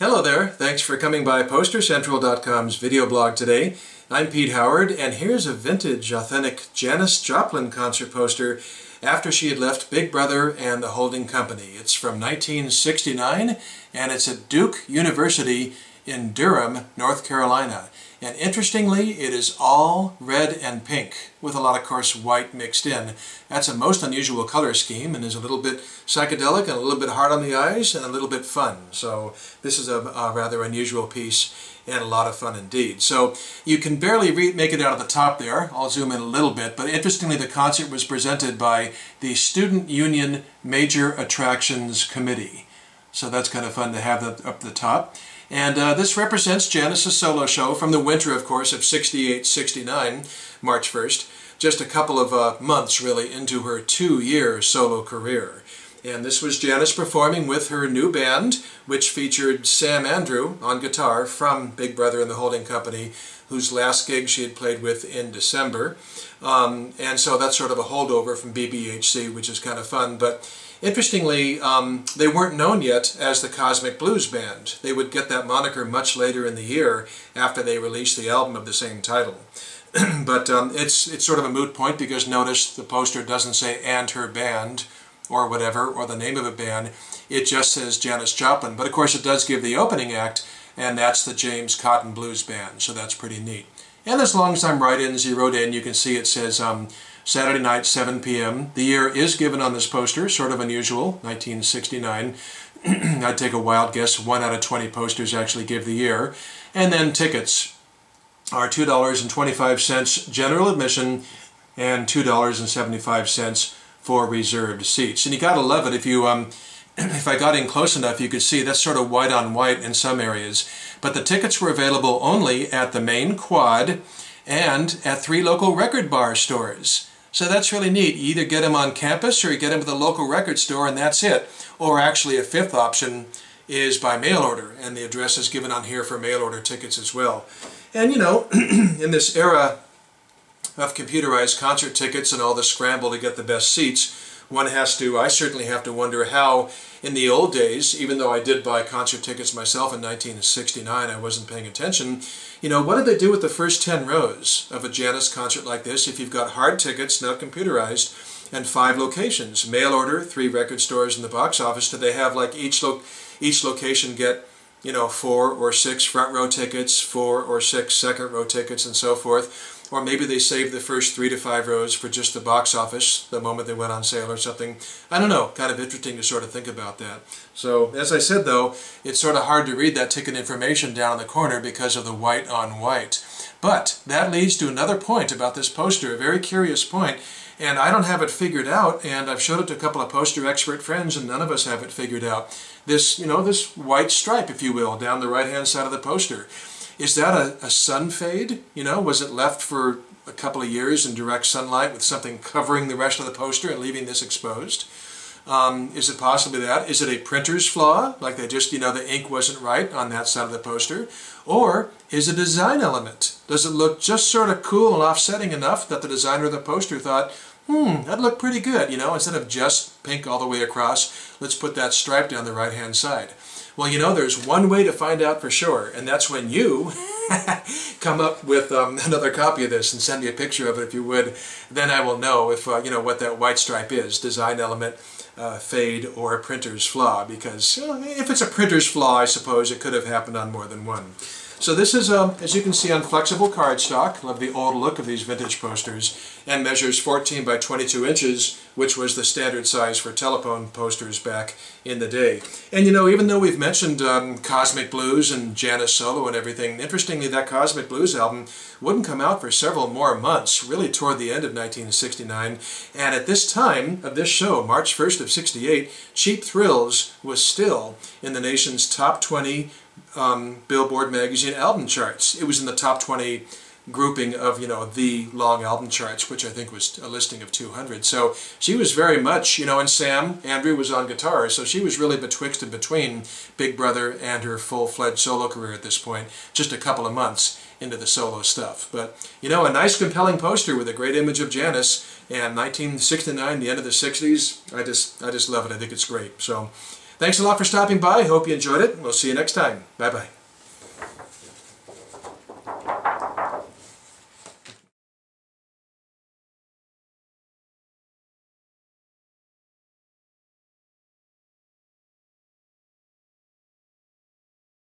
Hello there, thanks for coming by PosterCentral.com's video blog today. I'm Pete Howard, and here's a vintage, authentic Janis Joplin concert poster after she had left Big Brother and the Holding Company. It's from 1969, and it's at Duke University in Durham, North Carolina. And interestingly, it is all red and pink, with a lot of course white mixed in. That's a most unusual color scheme and is a little bit psychedelic and a little bit hard on the eyes and a little bit fun. So this is a rather unusual piece and a lot of fun indeed. So you can barely make it out of the top there. I'll zoom in a little bit, but interestingly the concert was presented by the Student Union Major Attractions Committee. So that's kind of fun to have that up the top. And this represents Janis' solo show from the winter, of course, of 68-69, March 1st, just a couple of months, really, into her 2-year solo career. And this was Janis performing with her new band, which featured Sam Andrew on guitar from Big Brother and the Holding Company, whose last gig she had played with in December. And so that's sort of a holdover from BBHC, which is kind of fun. But interestingly, they weren't known yet as the Cosmic Blues Band. They would get that moniker much later in the year after they released the album of the same title. But it's sort of a moot point because notice the poster doesn't say "and her band" or whatever, or the name of a band. It just says Janis Joplin. But of course it does give the opening act, and that's the James Cotton Blues Band, so that's pretty neat. And as long as I'm write-ins, you wrote in, you can see it says Saturday night, 7 p.m. The year is given on this poster, sort of unusual, 1969. I'd take a wild guess, 1 out of 20 posters actually give the year. And then tickets are $2.25 general admission and $2.75 for reserved seats. And you gotta love it if you if I got in close enough, you could see that's sort of white on white in some areas. But the tickets were available only at the main quad and at 3 local record bar stores. So that's really neat. You either get them on campus or you get them at the local record store and that's it. Or actually a 5th option is by mail order, and the address is given on here for mail order tickets as well. And you know, in this era of computerized concert tickets and all the scramble to get the best seats, one has to, I certainly have to wonder how, in the old days, even though I did buy concert tickets myself in 1969, I wasn't paying attention, you know, what did they do with the first 10 rows of a Janis concert like this if you've got hard tickets, not computerized, and 5 locations? Mail order, 3 record stores, in the box office. Did they have like each location get, you know, 4 or 6 front row tickets, 4 or 6 second row tickets, and so forth? Or maybe they saved the first 3 to 5 rows for just the box office the moment they went on sale or something. I don't know, kind of interesting to sort of think about that. So, as I said though, it's sort of hard to read that ticket information down in the corner because of the white on white. But that leads to another point about this poster, a very curious point, and I don't have it figured out, and I've showed it to a couple of poster expert friends and none of us have it figured out. This, you know, this white stripe, if you will, down the right-hand side of the poster. Is that a sun fade? You know, was it left for a couple of years in direct sunlight with something covering the rest of the poster and leaving this exposed? Is it possibly that? Is it a printer's flaw? Like they just, you know, the ink wasn't right on that side of the poster? Or is it a design element? Does it look just sort of cool and offsetting enough that the designer of the poster thought, that'd look pretty good, you know, instead of just pink all the way across, let's put that stripe down the right-hand side. Well, you know, there's one way to find out for sure, and that's when you come up with another copy of this and send me a picture of it if you would. Then I will know if, you know, what that white stripe is, design element, fade, or a printer's flaw, because if it's a printer's flaw, I suppose it could have happened on more than one. So this is, as you can see, on flexible cardstock. Love the old look of these vintage posters, and measures 14 by 22 inches, which was the standard size for telephone posters back in the day. And you know, even though we've mentioned Cosmic Blues and Janis solo and everything, interestingly that Cosmic Blues album wouldn't come out for several more months, really toward the end of 1969. And at this time of this show, March 1st of 68, Cheap Thrills was still in the nation's top 20 Billboard magazine album charts. It was in the top 20 grouping of, you know, the long album charts, which I think was a listing of 200. So she was very much, you know, and Sam Andrew was on guitar, so she was really betwixt and between Big Brother and her full-fledged solo career at this point, just a couple of months into the solo stuff. But, you know, a nice compelling poster with a great image of Janis, and 1969, the end of the 60s, I just love it. I think it's great. So Thanks a lot for stopping by. Hope you enjoyed it. We'll see you next time. Bye-bye.